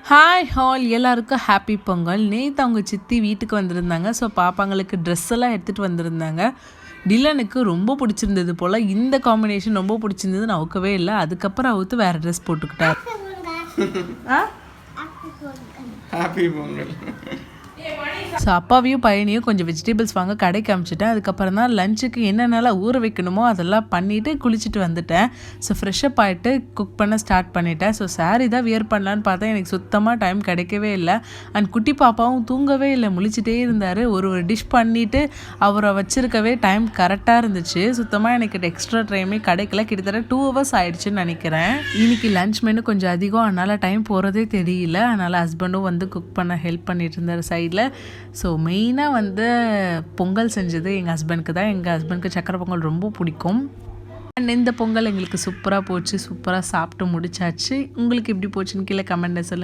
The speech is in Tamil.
ஹாய் ஹால் எல்லாருக்கும் ஹாப்பி பொங்கல். நேற்று அவங்க சித்தி வீட்டுக்கு வந்திருந்தாங்க. ஸோ பாப்பாங்களுக்கு ட்ரெஸ் எல்லாம் எடுத்துகிட்டு வந்திருந்தாங்க. டிலனுக்கு ரொம்ப பிடிச்சிருந்தது போல். இந்த காம்பினேஷன் ரொம்ப பிடிச்சிருந்தது. நான் அவுக்கவே இல்லை. அதுக்கப்புறம் அவுத்து வேறு ட்ரெஸ் போட்டுக்கிட்டார். ஹாப்பி பொங்கல். ஸோ அப்பாவையும் பையனையும் கொஞ்சம் வெஜிடபிள்ஸ் வாங்க கடைக்கு அமிச்சிட்டேன். அதுக்கப்புறம் தான் லஞ்சுக்கு என்னென்னலாம் ஊற வைக்கணுமோ அதெல்லாம் பண்ணிவிட்டு குளிச்சுட்டு வந்துட்டேன். ஸோ ஃப்ரெஷ்ஷப் ஆகிட்டு குக் பண்ண ஸ்டார்ட் பண்ணிட்டேன். ஸோ சாரீ தான் வியர் பண்ணலான்னு பார்த்தா எனக்கு சுத்தமாக டைம் கிடைக்கவே இல்லை. அண்ட் குட்டி பாப்பாவும் தூங்கவே இல்லை, முழிச்சிட்டே இருந்தார். ஒரு டிஷ் பண்ணிவிட்டு அவரை வச்சுருக்கவே டைம் கரெக்டாக இருந்துச்சு. சுத்தமாக எனக்கு எக்ஸ்ட்ரா டைமே கிடைக்கல. கிட்டத்தட்ட 2 hours ஆகிடுச்சுன்னு நினைக்கிறேன். இன்றைக்கி லஞ்ச் மெனு கொஞ்சம் அதிகம், அதனால் டைம் போகிறதே தெரியல. அதனால் ஹஸ்பண்டும் வந்து குக் பண்ண ஹெல்ப் பண்ணிட்டு இருந்தார் சைடில். ஸோ மெயினாக வந்து பொங்கல் செஞ்சது எங்கள் ஹஸ்பண்டுக்கு தான். எங்கள் ஹஸ்பண்டுக்கு சக்கரை பொங்கல் ரொம்ப பிடிக்கும். அண்ட் இந்த பொங்கல் எங்களுக்கு சூப்பராக போச்சு. சூப்பராக சாப்பிட்டு முடிச்சாச்சு. உங்களுக்கு எப்படி போச்சுன்னு கீழே கமெண்ட்டில் சொல்லுங்கள்.